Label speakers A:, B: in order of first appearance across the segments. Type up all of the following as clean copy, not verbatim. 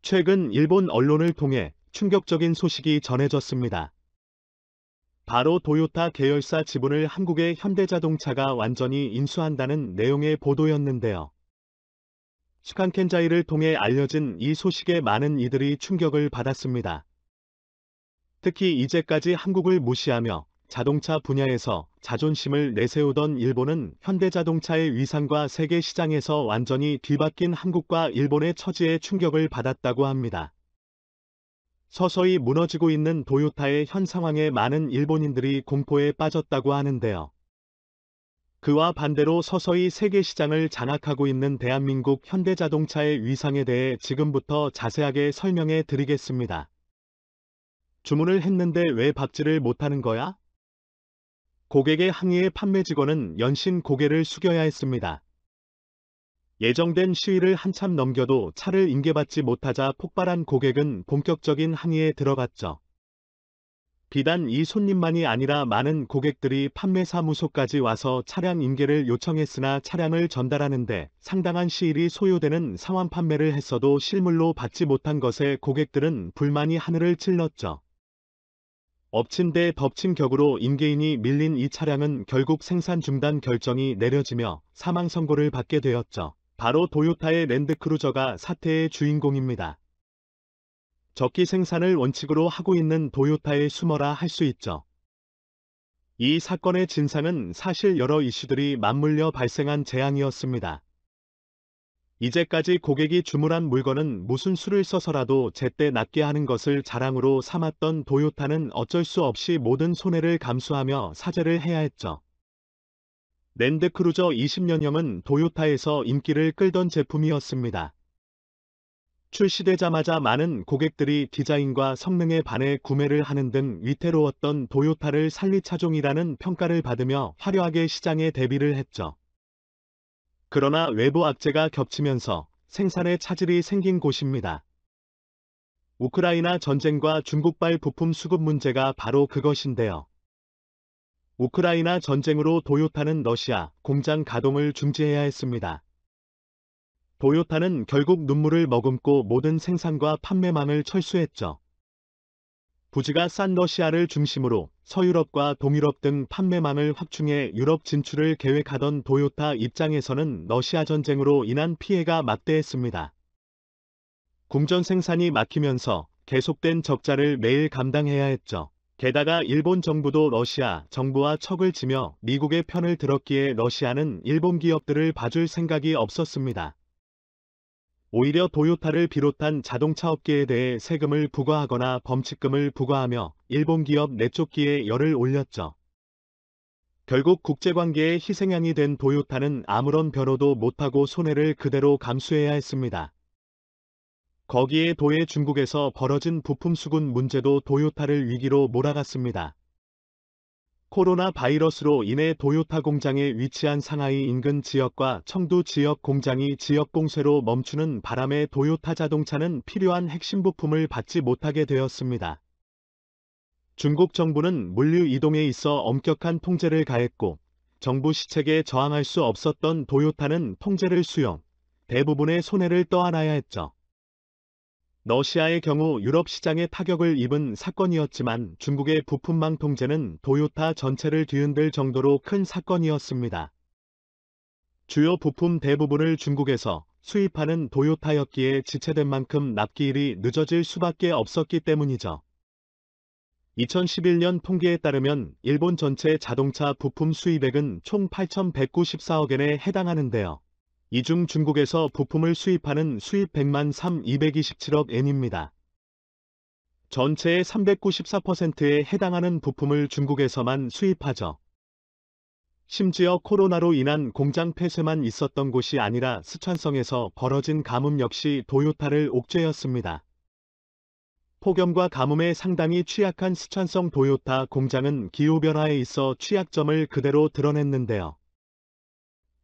A: 최근 일본 언론을 통해 충격적인 소식이 전해졌습니다. 바로 도요타 계열사 지분을 한국의 현대자동차가 완전히 인수한다는 내용의 보도였는데요. 슈칸켄자이를 통해 알려진 이 소식에 많은 이들이 충격을 받았습니다. 특히 이제까지 한국을 무시하며 자동차 분야에서 자존심을 내세우던 일본은 현대자동차의 위상과 세계 시장에서 완전히 뒤바뀐 한국과 일본의 처지에 충격을 받았다고 합니다. 서서히 무너지고 있는 도요타의 현 상황에 많은 일본인들이 공포에 빠졌다고 하는데요. 그와 반대로 서서히 세계 시장을 장악하고 있는 대한민국 현대자동차의 위상에 대해 지금부터 자세하게 설명해 드리겠습니다. 주문을 했는데 왜 받지를 못하는 거야? 고객의 항의에 판매 직원은 연신 고개를 숙여야 했습니다. 예정된 시위를 한참 넘겨도 차를 인계받지 못하자 폭발한 고객은 본격적인 항의에 들어갔죠. 비단 이 손님만이 아니라 많은 고객들이 판매사무소까지 와서 차량 인계를 요청했으나 차량을 전달하는데 상당한 시일이 소요되는 상환 판매를 했어도 실물로 받지 못한 것에 고객들은 불만이 하늘을 찔렀죠. 엎친 데 덮친 격으로 인계인이 밀린 이 차량은 결국 생산 중단 결정이 내려지며 사망 선고를 받게 되었죠. 바로 도요타의 랜드크루저가 사태의 주인공입니다. 적기 생산을 원칙으로 하고 있는 도요타의 수모라 할 수 있죠. 이 사건의 진상은 사실 여러 이슈들이 맞물려 발생한 재앙이었습니다. 이제까지 고객이 주문한 물건은 무슨 수를 써서라도 제때 납게 하는 것을 자랑으로 삼았던 도요타는 어쩔 수 없이 모든 손해를 감수하며 사죄를 해야 했죠. 랜드크루저 20년형은 도요타에서 인기를 끌던 제품이었습니다. 출시되자마자 많은 고객들이 디자인과 성능에 반해 구매를 하는 등 위태로웠던 도요타를 살리차종이라는 평가를 받으며 화려하게 시장에 데뷔를 했죠. 그러나 외부 악재가 겹치면서 생산에 차질이 생긴 곳입니다. 우크라이나 전쟁과 중국발 부품 수급 문제가 바로 그것인데요. 우크라이나 전쟁으로 도요타는 러시아 공장 가동을 중지해야 했습니다. 도요타는 결국 눈물을 머금고 모든 생산과 판매망을 철수했죠. 부지가 싼 러시아를 중심으로 서유럽과 동유럽 등 판매망을 확충해 유럽 진출을 계획하던 도요타 입장에서는 러시아 전쟁으로 인한 피해가 막대했습니다. 궁전 생산이 막히면서 계속된 적자를 매일 감당해야 했죠. 게다가 일본 정부도 러시아 정부와 척을 지며 미국의 편을 들었기에 러시아는 일본 기업들을 봐줄 생각이 없었습니다. 오히려 도요타를 비롯한 자동차 업계에 대해 세금을 부과하거나 범칙금을 부과하며 일본 기업 내쫓기에 열을 올렸죠. 결국 국제관계의 희생양이 된 도요타는 아무런 변호도 못하고 손해를 그대로 감수해야 했습니다. 거기에 도해 중국에서 벌어진 부품 수급 문제도 도요타를 위기로 몰아갔습니다. 코로나 바이러스로 인해 도요타 공장에 위치한 상하이 인근 지역과 청두 지역 공장이 지역 봉쇄로 멈추는 바람에 도요타 자동차는 필요한 핵심 부품을 받지 못하게 되었습니다. 중국 정부는 물류 이동에 있어 엄격한 통제를 가했고 정부 시책에 저항할 수 없었던 도요타는 통제를 수용, 대부분의 손해를 떠안아야 했죠. 러시아의 경우 유럽 시장에 타격을 입은 사건이었지만 중국의 부품망 통제는 도요타 전체를 뒤흔들 정도로 큰 사건이었습니다. 주요 부품 대부분을 중국에서 수입하는 도요타였기에 지체된 만큼 납기일이 늦어질 수밖에 없었기 때문이죠. 2011년 통계에 따르면 일본 전체 자동차 부품 수입액은 총 8,194억엔에 해당하는데요. 이 중 중국에서 부품을 수입하는 수입 100만 3,227억 엔입니다. 전체의 394%에 해당하는 부품을 중국에서만 수입하죠. 심지어 코로나로 인한 공장 폐쇄만 있었던 곳이 아니라 스촨성에서 벌어진 가뭄 역시 도요타를 옥죄였습니다. 폭염과 가뭄에 상당히 취약한 스촨성 도요타 공장은 기후변화에 있어 취약점을 그대로 드러냈는데요.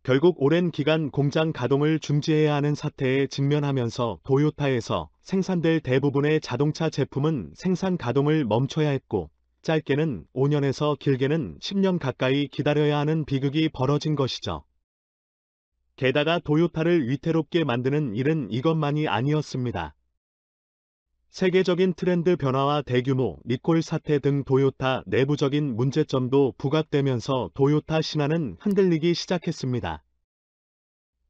A: 결국 오랜 기간 공장 가동을 중지해야 하는 사태에 직면하면서 도요타에서 생산될 대부분의 자동차 제품은 생산 가동을 멈춰야 했고 짧게는 5년에서 길게는 10년 가까이 기다려야 하는 비극이 벌어진 것이죠. 게다가 도요타를 위태롭게 만드는 일은 이것만이 아니었습니다. 세계적인 트렌드 변화와 대규모 리콜 사태 등 도요타 내부적인 문제점도 부각되면서 도요타 신화는 흔들리기 시작했습니다.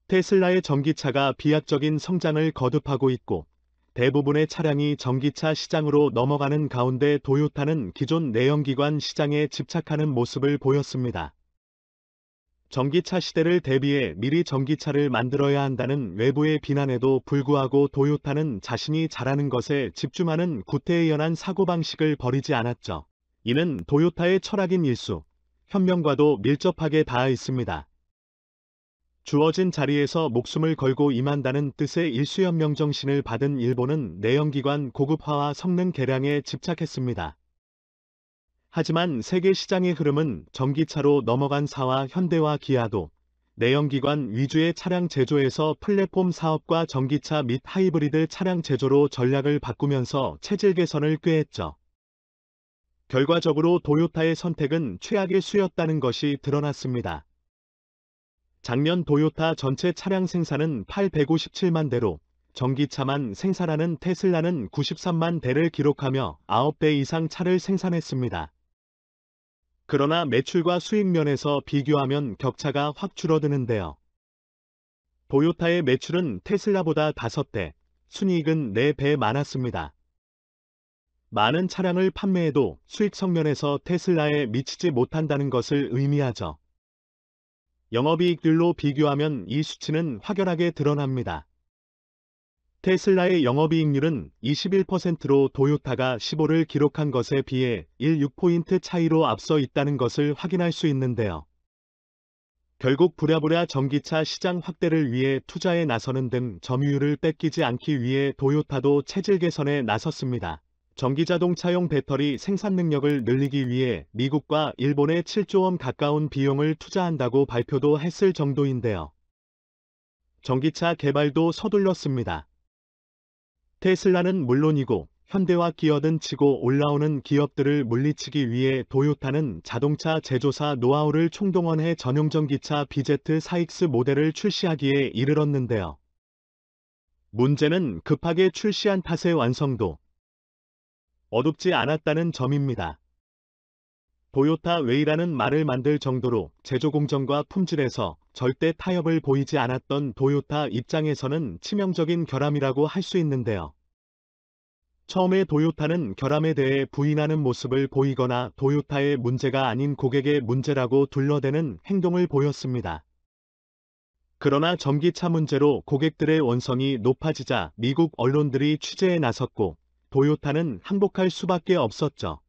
A: 테슬라의 전기차가 비약적인 성장을 거듭하고 있고 대부분의 차량이 전기차 시장으로 넘어가는 가운데 도요타는 기존 내연기관 시장에 집착하는 모습을 보였습니다. 전기차 시대를 대비해 미리 전기차를 만들어야 한다는 외부의 비난에도 불구하고 도요타는 자신이 잘하는 것에 집중하는 구태의연한 사고방식을 버리지 않았죠. 이는 도요타의 철학인 일수, 현명과도 밀접하게 닿아 있습니다. 주어진 자리에서 목숨을 걸고 임한다는 뜻의 일수현명 정신을 받은 일본은 내연기관 고급화와 성능 개량에 집착했습니다. 하지만 세계 시장의 흐름은 전기차로 넘어간 사와 현대와 기아도 내연기관 위주의 차량 제조에서 플랫폼 사업과 전기차 및 하이브리드 차량 제조로 전략을 바꾸면서 체질 개선을 꾀했죠. 결과적으로 도요타의 선택은 최악의 수였다는 것이 드러났습니다. 작년 도요타 전체 차량 생산은 857만 대로 전기차만 생산하는 테슬라는 93만 대를 기록하며 9배 이상 차를 생산했습니다. 그러나 매출과 수익 면에서 비교하면 격차가 확 줄어드는데요. 도요타의 매출은 테슬라보다 5배, 순이익은 4배 많았습니다. 많은 차량을 판매해도 수익 성면에서 테슬라에 미치지 못한다는 것을 의미하죠. 영업이익률로 비교하면 이 수치는 확연하게 드러납니다. 테슬라의 영업이익률은 21%로 도요타가 15를 기록한 것에 비해 1.6포인트 차이로 앞서 있다는 것을 확인할 수 있는데요. 결국 부랴부랴 전기차 시장 확대를 위해 투자에 나서는 등 점유율을 뺏기지 않기 위해 도요타도 체질 개선에 나섰습니다. 전기자동차용 배터리 생산 능력을 늘리기 위해 미국과 일본에 7조 원 가까운 비용을 투자한다고 발표도 했을 정도인데요. 전기차 개발도 서둘렀습니다. 테슬라는 물론이고 현대와 기어 등 치고 올라오는 기업들을 물리치기 위해 도요타는 자동차 제조사 노하우를 총동원해 전용 전기차 BZ4X 모델을 출시하기에 이르렀는데요. 문제는 급하게 출시한 탓의 완성도 어둡지 않았다는 점입니다. 도요타 웨이라는 말을 만들 정도로 제조 공정과 품질에서 절대 타협을 보이지 않았던 도요타 입장에서는 치명적인 결함이라고 할 수 있는데요. 처음에 도요타는 결함에 대해 부인하는 모습을 보이거나 도요타의 문제가 아닌 고객의 문제라고 둘러대는 행동을 보였습니다. 그러나 전기차 문제로 고객들의 원성이 높아지자 미국 언론들이 취재에 나섰고 도요타는 항복할 수밖에 없었죠.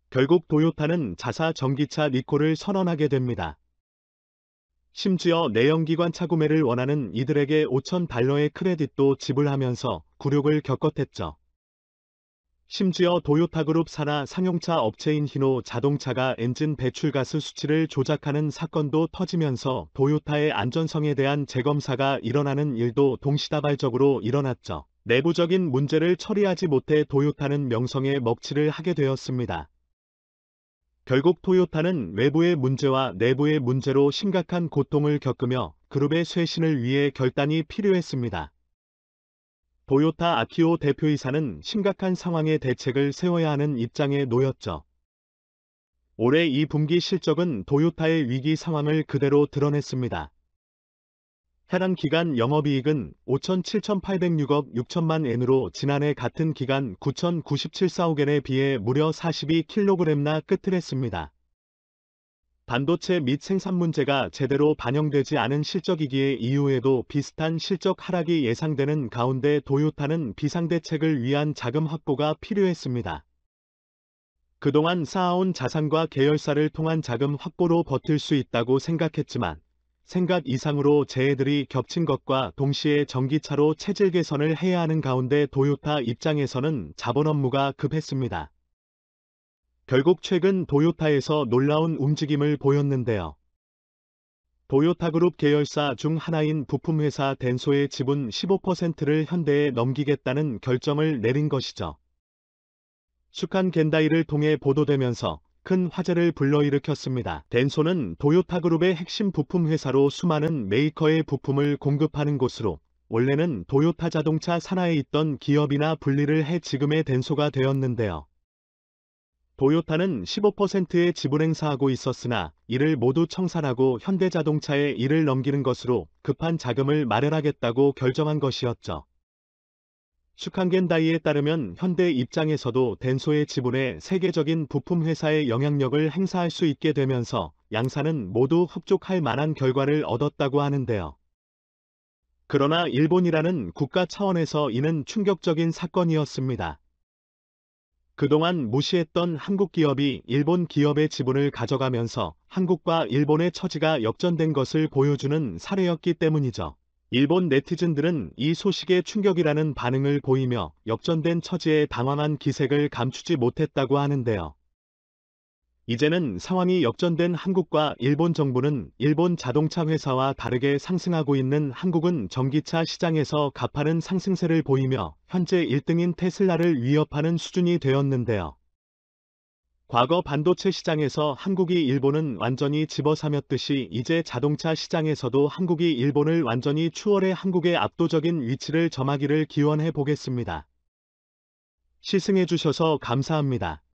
A: 결국 도요타는 자사 전기차 리콜을 선언하게 됩니다. 심지어 내연기관 차 구매를 원하는 이들에게 $5,000의 크레딧도 지불하면서 굴욕을 겪었댔죠. 심지어 도요타그룹 산하 상용차 업체인 히노 자동차가 엔진 배출가스 수치를 조작하는 사건도 터지면서 도요타의 안전성에 대한 재검사가 일어나는 일도 동시다발적으로 일어났죠. 내부적인 문제를 처리하지 못해 도요타는 명성에 먹칠을 하게 되었습니다. 결국 토요타는 외부의 문제와 내부의 문제로 심각한 고통을 겪으며 그룹의 쇄신을 위해 결단이 필요했습니다. 도요타 아키오 대표이사는 심각한 상황에 대책을 세워야 하는 입장에 놓였죠. 올해 2분기 실적은 도요타의 위기 상황을 그대로 드러냈습니다. 해당 기간 영업이익은 5,7,806억 6천만 엔으로 지난해 같은 기간 9,097억 엔에 비해 무려 42kg나 끄트렸습니다. 반도체 및 생산 문제가 제대로 반영되지 않은 실적이기에 이후에도 비슷한 실적 하락이 예상되는 가운데 도요타는 비상대책을 위한 자금 확보가 필요했습니다. 그동안 쌓아온 자산과 계열사를 통한 자금 확보로 버틸 수 있다고 생각했지만 생각 이상으로 재해들이 겹친 것과 동시에 전기차로 체질 개선을 해야 하는 가운데 도요타 입장에서는 자본 업무가 급했습니다. 결국 최근 도요타에서 놀라운 움직임을 보였는데요. 도요타그룹 계열사 중 하나인 부품회사 덴소의 지분 15%를 현대에 넘기겠다는 결정을 내린 것이죠. 슈칸 겐다이를 통해 보도되면서 큰 화제를 불러일으켰습니다. 덴소는 도요타그룹의 핵심 부품 회사로 수많은 메이커의 부품을 공급하는 곳으로 원래는 도요타 자동차 산하에 있던 기업이나 분리를 해 지금의 덴소가 되었는데요. 도요타는 15%의 지분 행사하고 있었으나 이를 모두 청산하고 현대자동차에 이를 넘기는 것으로 급한 자금을 마련하겠다고 결정한 것이었죠. 슈칸겐다이에 따르면 현대 입장에서도 덴소의 지분에 세계적인 부품 회사의 영향력을 행사할 수 있게 되면서 양사는 모두 흡족할 만한 결과를 얻었다고 하는데요. 그러나 일본이라는 국가 차원에서 이는 충격적인 사건이었습니다. 그동안 무시했던 한국 기업이 일본 기업의 지분을 가져가면서 한국과 일본의 처지가 역전된 것을 보여주는 사례였기 때문이죠. 일본 네티즌들은 이 소식에 충격이라는 반응을 보이며 역전된 처지에 당황한 기색을 감추지 못했다고 하는데요. 이제는 상황이 역전된 한국과 일본 정부는 일본 자동차 회사와 다르게 상승하고 있는 한국은 전기차 시장에서 가파른 상승세를 보이며 현재 1등인 테슬라를 위협하는 수준이 되었는데요. 과거 반도체 시장에서 한국이 일본은 완전히 집어삼켰듯이 이제 자동차 시장에서도 한국이 일본을 완전히 추월해 한국의 압도적인 위치를 점하기를 기원해 보겠습니다. 시승해 주셔서 감사합니다.